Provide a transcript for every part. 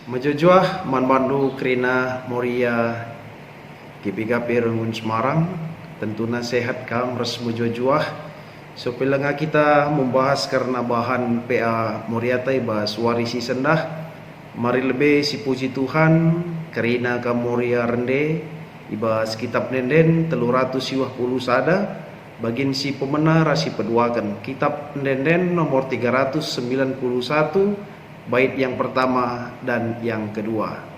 Majujuah manbandu kerina Moria Kipigapi Rengun Semarang. Tentunya sehat kam res majujuah. So pelanga kita membahas karena bahan PA Moria tai bahas warisi sendah. Mari lebih si puji Tuhan kerina kam Moria rende ibas kitab nenden 320 sada bagin si pemenang rasi peduakan kitab nenden nomor 391 bait yang pertama dan yang kedua.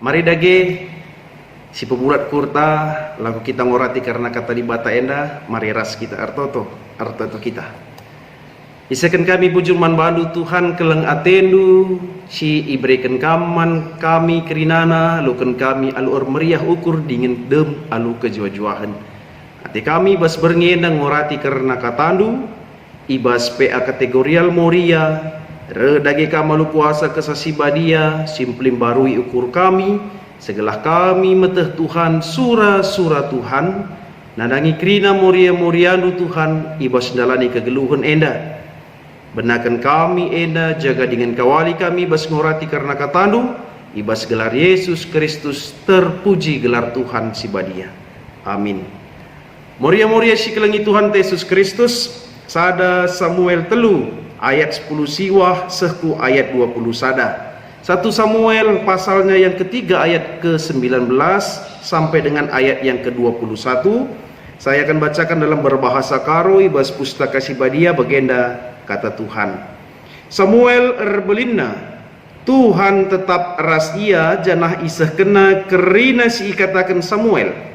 Mari dage si pebulat kurta lagu kita ngorati karena kata di bata enda mari ras kita arto kita. Isakan kami bujur man bandu Tuhan keleng atendu si ibrekan kaman kami kerinana luken kami alur meriah ukur dingin dem alu kejua-juahan. Ati kami bas berngendang ngorati karena katandu ibas PA kategorial Moria redage kamalu kuasa kesasibadia simplim barui ukur kami segelah kami meteh Tuhan sura Tuhan nadangi krina Moria Moriandu Tuhan ibas dalani kegeluhan enda benakan kami enda jaga dengan kawali kami bas ngorati karena katandu ibas gelar Yesus Kristus terpuji gelar Tuhan sibadia amin. Moria si kelengi Tuhan Yesus Kristus sada Samuel telu ayat 10 siwah sehku ayat 20 sada. 1 Samuel pasalnya yang ketiga ayat ke-19 sampai dengan ayat yang ke-21. Saya akan bacakan dalam berbahasa Karo ibas pustaka sibadia bagenda kata Tuhan. Samuel erbelinna Tuhan tetap rahasia janah isah kena kerina si ikatakan Samuel.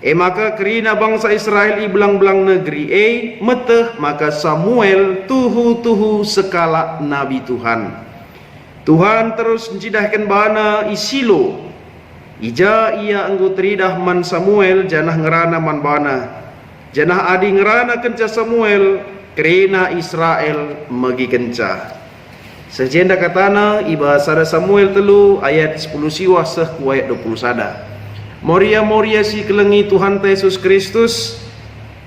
Maka kerina bangsa Israel i belang-belang negeri meteh maka Samuel tuhu sekala nabi Tuhan. Tuhan terus mencidahkan bana isilo. Ija ia anggo teridah man Samuel janah ngerana man bana. Janah adi ngerana kenca Samuel kerena Israel magi kenca. Sejenda katana iba sada Samuel telu ayat 10 siwah seh ku ayat 20 sada. Moria si kelengi Tuhan Yesus Kristus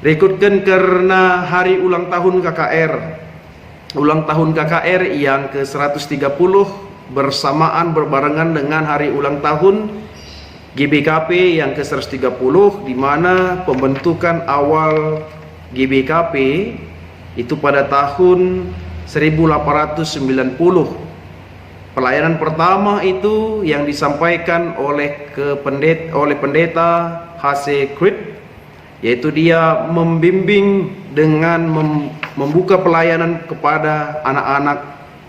rekutkan karena hari ulang tahun KKR. Ulang tahun KKR yang ke-130 bersamaan berbarengan dengan hari ulang tahun GBKP yang ke-130, di mana pembentukan awal GBKP itu pada tahun 1890. Pelayanan pertama itu yang disampaikan oleh pendeta H.C. Cribb, yaitu dia membimbing dengan membuka pelayanan kepada anak-anak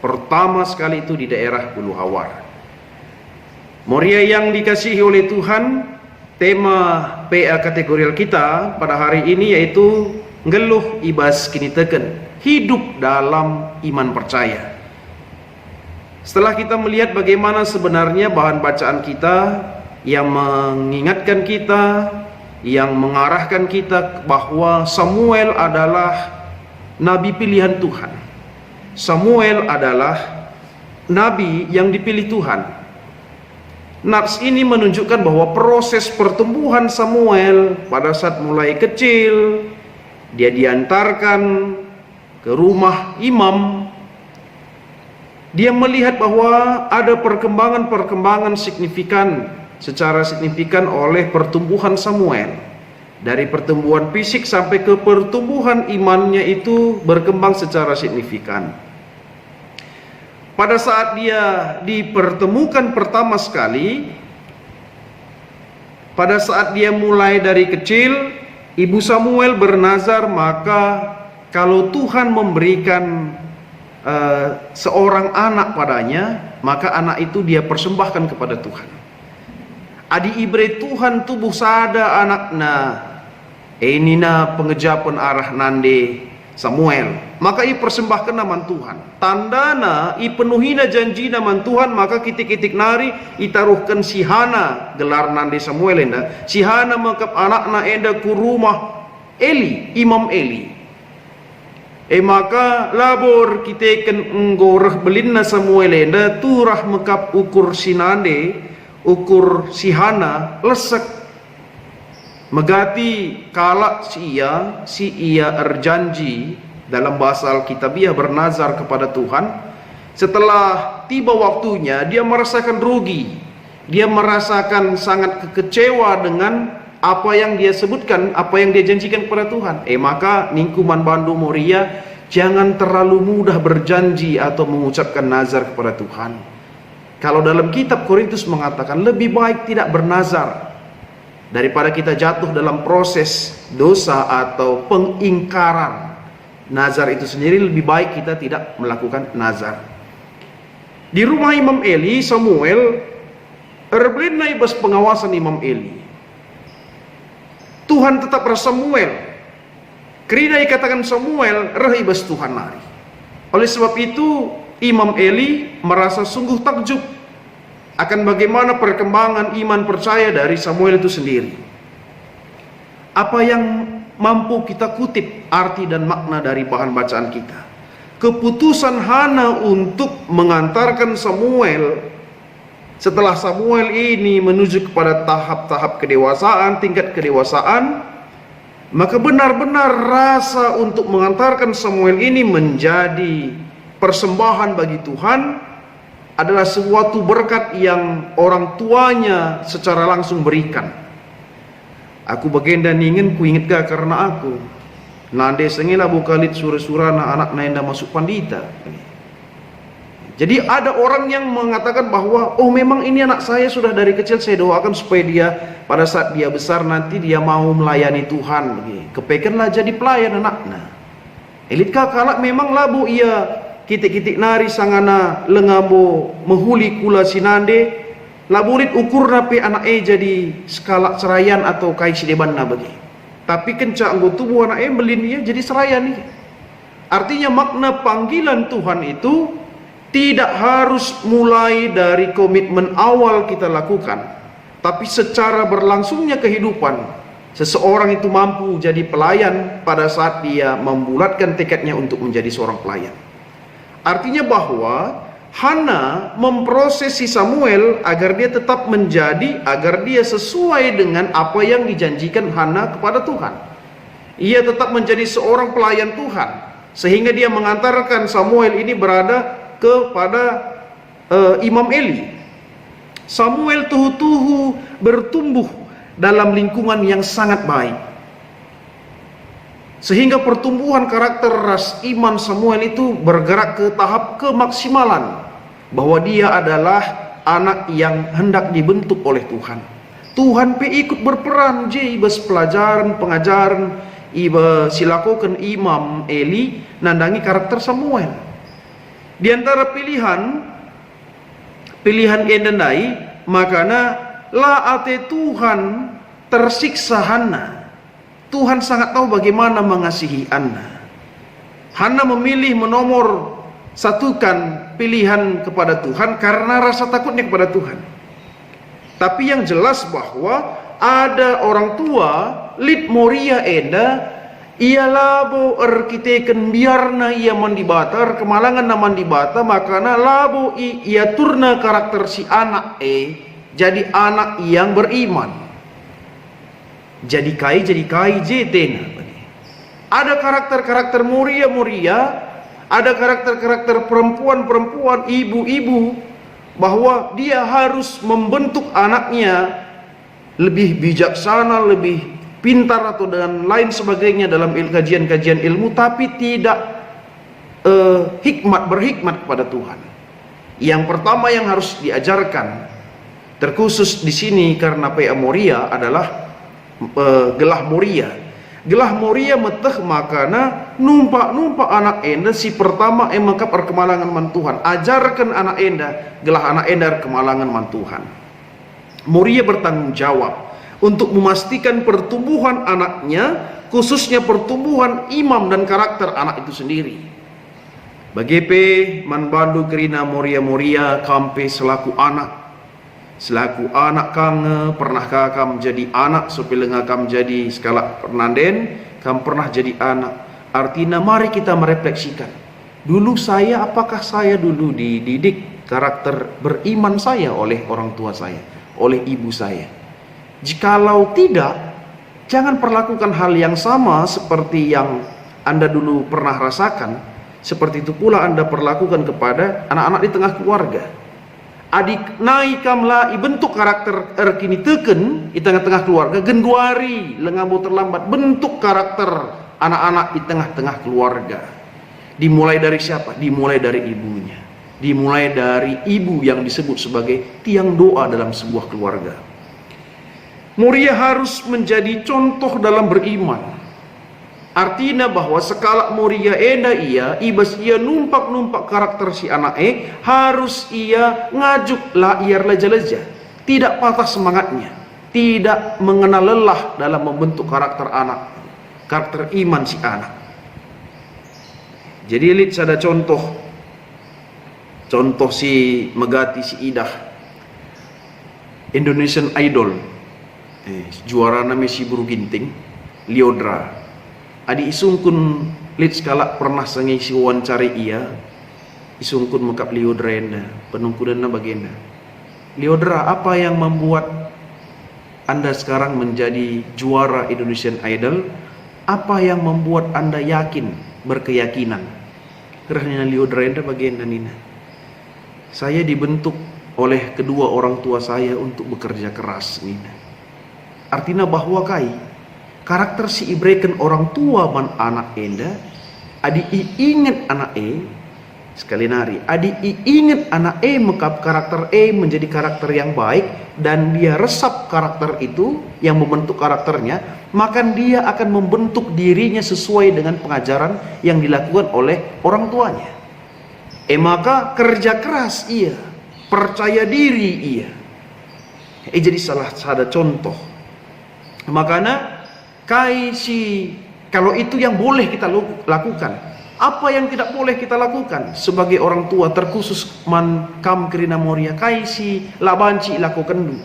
pertama sekali itu di daerah Bulu Hawar. Moria yang dikasihi oleh Tuhan, tema PA kategorial kita pada hari ini yaitu ngeluh ibas kini teken, hidup dalam iman percaya. Setelah kita melihat bagaimana sebenarnya bahan bacaan kita yang mengingatkan kita, yang mengarahkan kita bahwa Samuel adalah nabi pilihan Tuhan. Samuel adalah nabi yang dipilih Tuhan. Nats ini menunjukkan bahwa proses pertumbuhan Samuel pada saat mulai kecil, dia diantarkan ke rumah imam. Dia melihat bahwa ada perkembangan secara signifikan oleh pertumbuhan Samuel. Dari pertumbuhan fisik sampai ke pertumbuhan imannya itu berkembang secara signifikan. Pada saat dia dipertemukan pertama sekali, pada saat dia mulai dari kecil, ibu Samuel bernazar, maka kalau Tuhan memberikan seorang anak padanya, maka anak itu dia persembahkan kepada Tuhan. Adi ibre Tuhan tubuh sada anakna, enina pengejapan arah nande Samuel, maka i persembahkan nama Tuhan. Tandana i penuhina janji nama Tuhan, maka kitik-kitik nari i taruhkan si Hana gelar nande Samuel enda. Si Hana makap anakna enda ku rumah Eli, Imam Eli. Maka labor kiteken enggoreh belinna Samuel enda turah makap ukur si nande, ukur si Hana lesek megati kalak si ia erjanji dalam bahasa Alkitabiah bernazar kepada Tuhan. Setelah tiba waktunya dia merasakan rugi, dia merasakan sangat kekecewa dengan apa yang dia sebutkan, apa yang dia janjikan kepada Tuhan. Maka ningkuman Bandu Moria, jangan terlalu mudah berjanji atau mengucapkan nazar kepada Tuhan. Kalau dalam kitab Korintus mengatakan lebih baik tidak bernazar daripada kita jatuh dalam proses dosa atau pengingkaran. Nazar itu sendiri lebih baik kita tidak melakukan nazar. Di rumah Imam Eli, Samuel erbelina ibas pengawasan Imam Eli. Tuhan tetap Samuel. Kerina katakan Samuel reh ibas Tuhan nari. Oleh sebab itu Imam Eli merasa sungguh takjub akan bagaimana perkembangan iman percaya dari Samuel itu sendiri. Apa yang mampu kita kutip arti dan makna dari bahan bacaan kita? Keputusan Hana untuk mengantarkan Samuel setelah Samuel ini menuju kepada tahap-tahap kedewasaan, tingkat kedewasaan, maka benar-benar rasa untuk mengantarkan Samuel ini menjadi persembahan bagi Tuhan adalah suatu berkat yang orang tuanya secara langsung berikan. Aku bagenda ingin ku ingat ga karena aku nande sengela bukalit sura-sura na anak naenda masuk pandita. Jadi ada orang yang mengatakan bahwa oh memang ini anak saya sudah dari kecil saya doakan supaya dia pada saat dia besar nanti dia mau melayani Tuhan. Kepekenlah jadi pelayan anaknya. Elitkah kalak memang labu ia kitik-kitik nari sangana lengabo menghuli kula sinande laburit ukur nape anak jadi skala serayan atau kai sideban na bagi. Tapi kenca anggo tubuh anak belin ia jadi serayan nih. Artinya makna panggilan Tuhan itu tidak harus mulai dari komitmen awal kita lakukan, tapi secara berlangsungnya kehidupan, seseorang itu mampu jadi pelayan pada saat dia membulatkan tekadnya untuk menjadi seorang pelayan. Artinya bahwa Hana memproses si Samuel agar dia tetap menjadi, agar dia sesuai dengan apa yang dijanjikan Hana kepada Tuhan. Ia tetap menjadi seorang pelayan Tuhan, sehingga dia mengantarkan Samuel ini berada kepada Imam Eli. Samuel tuhu-tuhu bertumbuh dalam lingkungan yang sangat baik, sehingga pertumbuhan karakter ras iman Samuel itu bergerak ke tahap kemaksimalan, bahwa dia adalah anak yang hendak dibentuk oleh Tuhan. Tuhan pe ikut berperan je ibas pelajaran pengajaran iba silakokan Imam Eli nandangi karakter Samuel. Di antara pilihan endandai, makana la ate Tuhan tersiksa Hana. Tuhan sangat tahu bagaimana mengasihi Hana. Hana memilih menomor satukan pilihan kepada Tuhan karena rasa takutnya kepada Tuhan. Tapi yang jelas bahwa ada orang tua Lit Moria enda, ia labo erkiteken biarna ia mandibatar kemalangan na mandibata, makana labo ia turna karakter si anak jadi anak yang beriman. Jadi kai jetena. Ada karakter-karakter muria, ada karakter-karakter perempuan-perempuan, ibu-ibu, bahwa dia harus membentuk anaknya lebih bijaksana, lebih pintar atau dan lain sebagainya dalam kajian-kajian ilmu, tapi tidak berhikmat kepada Tuhan. Yang pertama yang harus diajarkan, terkhusus di sini karena PA Moria adalah gelah Moria. Gelah Moria meteh makana numpak anak enda si pertama mengkap kemalangan man Tuhan. Ajarkan anak enda, gelah anak enda kemalangan man Tuhan. Moria bertanggung jawab untuk memastikan pertumbuhan anaknya, khususnya pertumbuhan imam dan karakter anak itu sendiri. Bagepe man bandu kerina Moria kampe selaku anak kange, pernahkah kam jadi anak supaya kam jadi skala pernanden, kam pernah jadi anak. Artinya mari kita merefleksikan, dulu saya, apakah saya dulu dididik karakter beriman saya oleh orang tua saya, oleh ibu saya? Jikalau tidak, jangan perlakukan hal yang sama seperti yang Anda dulu pernah rasakan. Seperti itu pula Anda perlakukan kepada anak-anak di tengah keluarga. Adik naik kamla bentuk karakter erkini teken di tengah-tengah keluarga, genduari lengambo terlambat bentuk karakter anak-anak di tengah-tengah keluarga. Dimulai dari siapa? Dimulai dari ibunya. Dimulai dari ibu yang disebut sebagai tiang doa dalam sebuah keluarga. Moria harus menjadi contoh dalam beriman. Artinya bahwa sekala Moria enda ibas ia numpak karakter si anak harus ia ngajuk lah ia leja-leja, tidak patah semangatnya, tidak mengenal lelah dalam membentuk karakter anak, karakter iman si anak. Jadi lihat ada contoh si Megati si Idah, Indonesian Idol, juara namanya si Buru Ginting, Liodra. Adi isungkun lit skala pernah sengisi wawancari ia, isungkun mekap Liodra enda, penungkudanna bagenda. Liodra, apa yang membuat Anda sekarang menjadi juara Indonesian Idol? Apa yang membuat Anda yakin, berkeyakinan? Kerana Liodra enda bagenda nina. Saya dibentuk oleh kedua orang tua saya untuk bekerja keras nina. Artinya bahwa karakter si ibreken orang tua man anak enda, adi ingat anak sekali nari, adi ingat anak mekap karakter menjadi karakter yang baik, dan dia resap karakter itu yang membentuk karakternya, maka dia akan membentuk dirinya sesuai dengan pengajaran yang dilakukan oleh orang tuanya. Maka kerja keras ia, percaya diri ia. Jadi salah satu contoh. Makanya kalau itu yang boleh kita lakukan, Apa yang tidak boleh kita lakukan sebagai orang tua, terkhusus man kam kerina Moria kai si labanci lakukan dulu.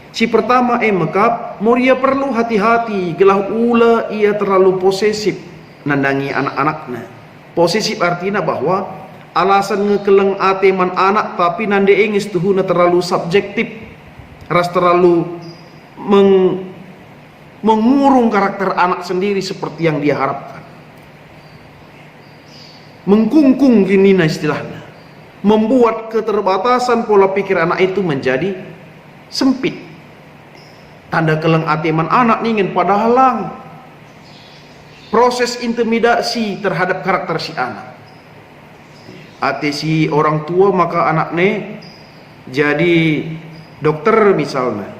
Si pertama mekap Moria perlu hati-hati gelah ula ia terlalu posesif nandangi anak-anaknya. Posesif artinya bahwa alasan ngekeleng ateman anak tapi nande engis tuhuna terlalu subjektif, ras terlalu mengurung karakter anak sendiri seperti yang dia harapkan. Mengkungkung gini nah istilahnya, membuat keterbatasan pola pikir anak itu menjadi sempit. Tanda keleng ateman anak ingin padahal lang proses intimidasi terhadap karakter si anak. Ate si orang tua maka anaknya jadi dokter misalnya,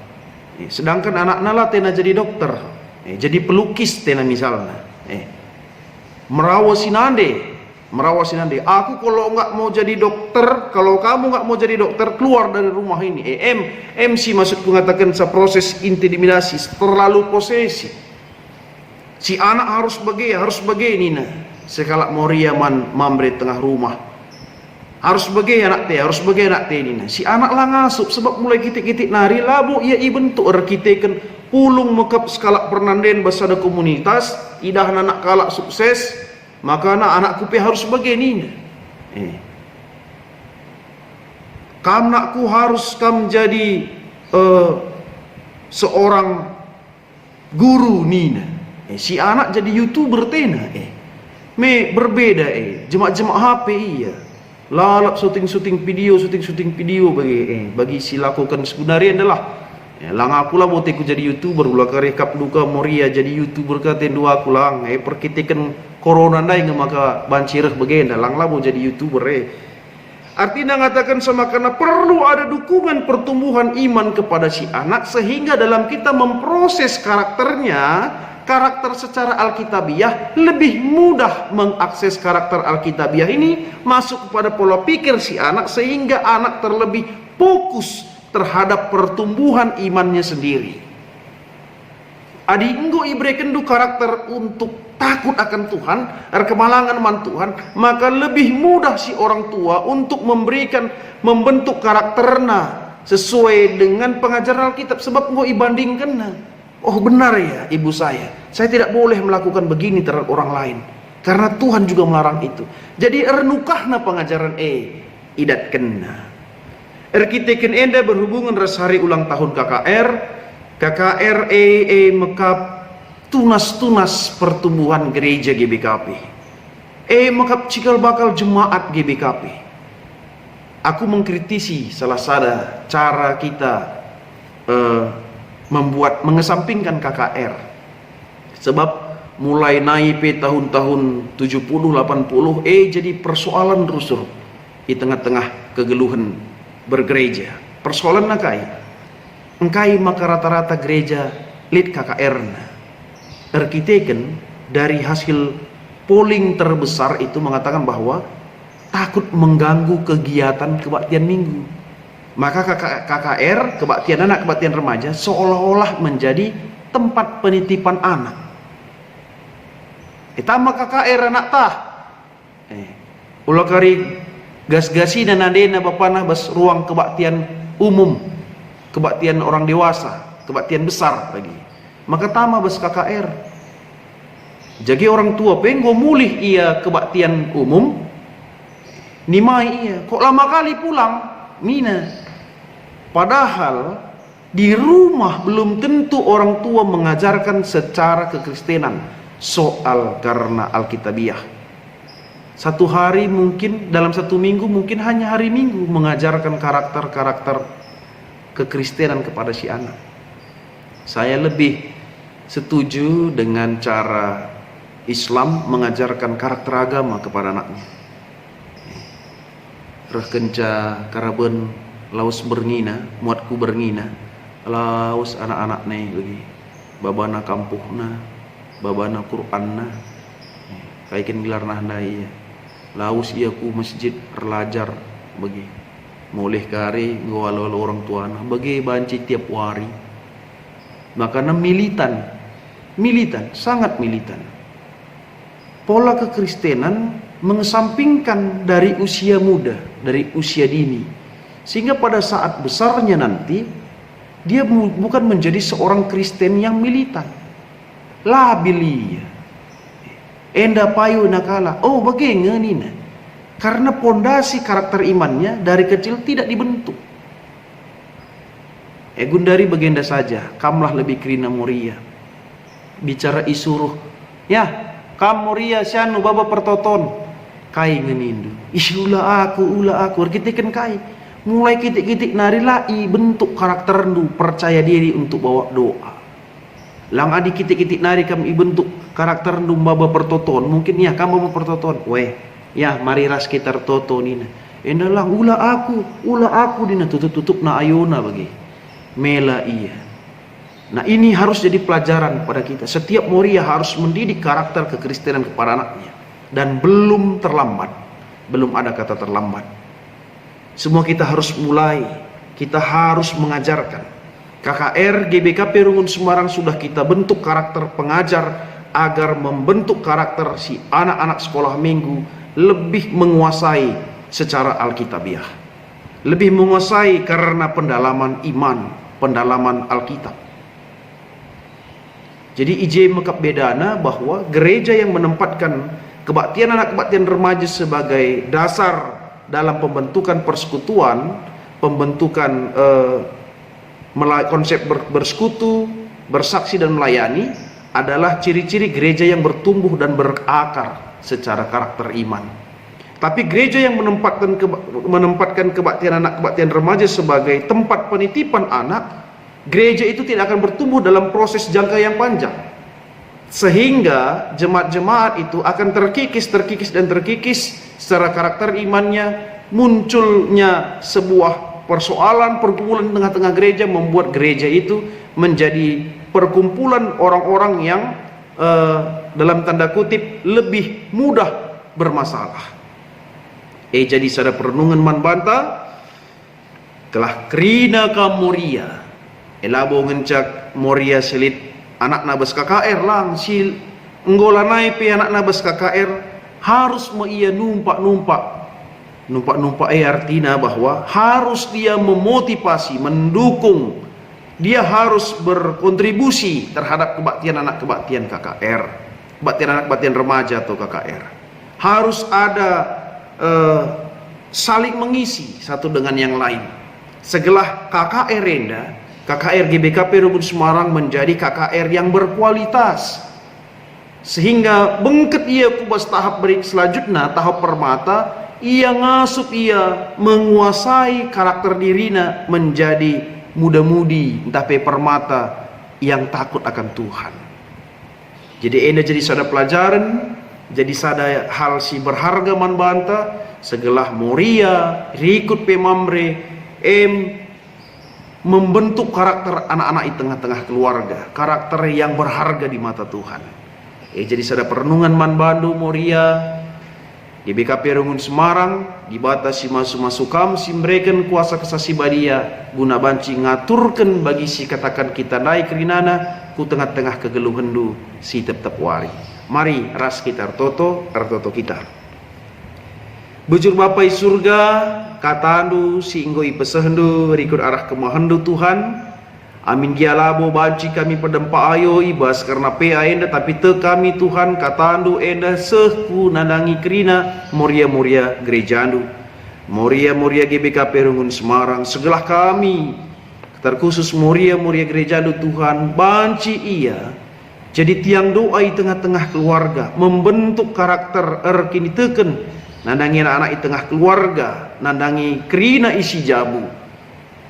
sedangkan anaknya lah tena jadi dokter, jadi pelukis tena misalnya, merawasi nande, aku kalau nggak mau jadi dokter, kalau kamu nggak mau jadi dokter, keluar dari rumah ini. MC maksudku mengatakan proses intimidasi terlalu posesif. Si anak harus begini nah. Sekala Moria mamre tengah rumah. Harus anak teh ini nah. Si anak lah ngasup sebab mulai kitik-kitik nari labu ia bentuk arkiteken pulung mekap skala pernanden basada komunitas idah anak kalak sukses. Maka anak-anakku harus begini. Anakku harus jadi seorang guru nina. Si anak jadi YouTuber tena. Berbeda jemak-jemak HP iya. Lalap syuting video bagi si lakukan sebenarnya adalah lang aku lah bote ku jadi YouTuber ulah karekap duka Moria jadi YouTuber ka tendu aku lang perkitikan corona nai maka bancireh begenda lang lah mau jadi YouTuber artinya ngatakan sama karena perlu ada dukungan pertumbuhan iman kepada si anak sehingga dalam kita memproses karakter secara alkitabiah lebih mudah mengakses karakter alkitabiah ini masuk kepada pola pikir si anak sehingga anak terlebih fokus terhadap pertumbuhan imannya sendiri. Adi enggo ibreken du karakter untuk takut akan Tuhan, kemalangan man Tuhan, maka lebih mudah si orang tua untuk membentuk karakterna sesuai dengan pengajaran Alkitab sebab enggo ibandingkan. Oh benar ya ibu saya tidak boleh melakukan begini terhadap orang lain karena Tuhan juga melarang itu. Jadi ernukahna pengajaran idat kena. Erkiteken enda berhubungan ras hari ulang tahun KKR mekap tunas pertumbuhan gereja GBKP. Mekap cikal bakal jemaat GBKP. Aku mengkritisi salah satu cara kita mengesampingkan KKR sebab mulai naik tahun-tahun 70-80 jadi persoalan rusur di tengah-tengah kegeluhan bergereja. Persoalan engkai maka rata-rata gereja lid KKR arkiteken dari hasil polling terbesar itu mengatakan bahwa takut mengganggu kegiatan kebaktian minggu. Maka KKR, kebaktian anak, kebaktian remaja seolah-olah menjadi tempat penitipan anak. Itama KKR anak tah. Ulah kari gas-gasi dan adena bapana bas ruang kebaktian umum, kebaktian orang dewasa, kebaktian besar lagi. Maka tama bas KKR. Jadi orang tua penggo mulih ia kebaktian umum, nimai ia. Kok lama kali pulang? Mina. Padahal di rumah belum tentu orang tua mengajarkan secara kekristenan soal karena Alkitabiah. Satu hari mungkin dalam satu minggu mungkin hanya hari Minggu mengajarkan karakter-karakter kekristenan kepada si anak. Saya lebih setuju dengan cara Islam mengajarkan karakter agama kepada anaknya. Rekenca karaben laus berngina, muatku berngina, laus anak-anak nih lagi, babana kampuhna, babana Qur'anna, kaikin gelar nahna iya, laus iya ku masjid relajar bagi, moleh kari ngawal orang tuana, bagi banci tiap hari, makanya militan, sangat militan. Pola kekristenan mengesampingkan dari usia muda, dari usia dini, sehingga pada saat besarnya nanti dia bukan menjadi seorang Kristen yang militan, labil, enda payu nakala. Oh bagaimana? Karena pondasi karakter imannya dari kecil tidak dibentuk. Gundari bagenda saja, kamlah lebih krina Moria. Bicara isuruh, ya, kam Moria sianu baba pertoton. Kai ngenindu, ula aku, kitikan kai. Mulai kitik-kitik nari lai bentuk karakter ndu, percaya diri untuk bawa doa. Lang adi kitik-kitik nari kami bentuk karakter ndu baba pertoton. Mungkin ya kamu baba pertoton. Weh, ya mari ras kita toto nina. Endalang ula aku dina tutup na ayona bagi. Mela iya. Nah ini harus jadi pelajaran pada kita. Setiap Moria harus mendidik karakter kekristenan kepada anaknya. Dan belum terlambat. Belum ada kata terlambat. Semua kita harus mulai. Kita harus mengajarkan. KKR GBKP Rungun Semarang sudah kita bentuk karakter pengajar agar membentuk karakter si anak-anak sekolah minggu lebih menguasai secara Alkitabiah. Lebih menguasai karena pendalaman iman, pendalaman Alkitab. Jadi IJ mekap bedana bahwa gereja yang menempatkan kebaktian anak kebaktian remaja sebagai dasar dalam pembentukan persekutuan, pembentukan konsep bersekutu, bersaksi dan melayani adalah ciri-ciri gereja yang bertumbuh dan berakar secara karakter iman. Tapi gereja yang menempatkan kebaktian anak kebaktian remaja sebagai tempat penitipan anak, gereja itu tidak akan bertumbuh dalam proses jangka yang panjang. Sehingga jemaat-jemaat itu akan terkikis secara karakter imannya. Munculnya sebuah persoalan pergumulan tengah-tengah gereja membuat gereja itu menjadi perkumpulan orang-orang yang dalam tanda kutip lebih mudah bermasalah. Jadi sada perenungan man banta kelah krina ka Moria elabo ngencak Moria selit anak nabas KKR lang sil enggolanai pe anak nabas KKR harus ia numpak artinya bahwa harus dia memotivasi, mendukung, dia harus berkontribusi terhadap kebaktian anak kebaktian KKR, kebaktian anak kebaktian remaja atau KKR. Harus ada saling mengisi satu dengan yang lain. Segelah KKR Renda, KKR GBKP Rungun Semarang menjadi KKR yang berkualitas, sehingga bengket ia kubas tahap selanjutnya, tahap permata, ia ngasup ia menguasai karakter dirina menjadi muda-mudi entah pe permata yang takut akan Tuhan. Jadi enda jadi sada pelajaran, jadi sada hal si berharga man banta segelah Moria rikut pe mamre membentuk karakter anak-anak di tengah-tengah keluarga, karakter yang berharga di mata Tuhan. Jadi sada perenungan man bandu Moria di BKP Rungun Semarang dibatasi masuk kam si mereken kuasa kesasi badia guna banci ngaturkan bagi si katakan kita naik rinana ku tengah-tengah kegeluhendu si tetap wari. Mari ras kita artoto kita. Bujur Bapai surga katandu si inggoi pesehendu rikut arah kemahendu Tuhan. Amin gialabo banci kami pedempa ayo ibas karena pea enda tapi te kami Tuhan katandu enda sehku nandangi kerina Moria gerejandu Moria GBKP Rungun Semarang segelah kami terkhusus Moria gerejandu Tuhan banci ia jadi tiang doa di tengah-tengah keluarga membentuk karakter kini teken nandangi anak-anak di tengah keluarga nandangi kerina isi jabu.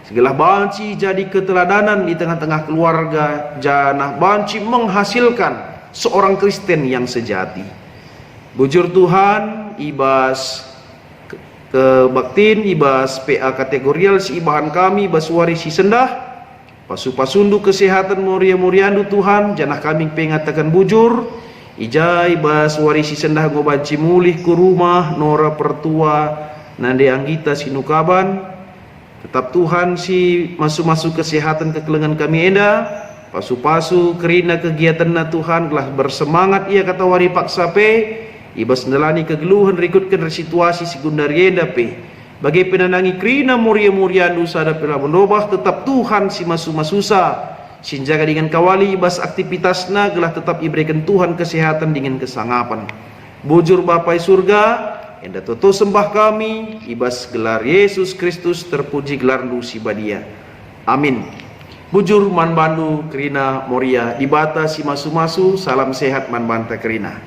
Segala banci jadi keteladanan di tengah-tengah keluarga, janah banci menghasilkan seorang Kristen yang sejati. Bujur Tuhan, ibas kebaktin, ibas PA kategorial si ibahan kami, ibas warisi sendah, pasu-pasundu kesehatan Moria-Moriandu Tuhan, janah kami pengatakan bujur, ijai ibas warisi sendah gobanci mulih ku rumah, nora pertua, nande anggita sinukaban, tetap Tuhan si masuk-masuk kesehatan kekelengan kami enda pasu-pasu kerina kegiatan na Tuhan telah bersemangat ia kata wari paksa pe ibas nalani kegeluhan rikutkan situasi sekundarienda pe bagai penanangi krina muria-muria nusa ada pela menobah tetap Tuhan si masu-masusa sinjaga dengan kawali ibas aktivitasna gelah tetap iberikan Tuhan kesehatan dengan kesangapan bujur Bapai surga enda toto sembah kami ibas gelar Yesus Kristus terpuji gelar nu si badia amin. Bujur man bandu kerina moria dibata si masu-masu salam sehat man banta kerina.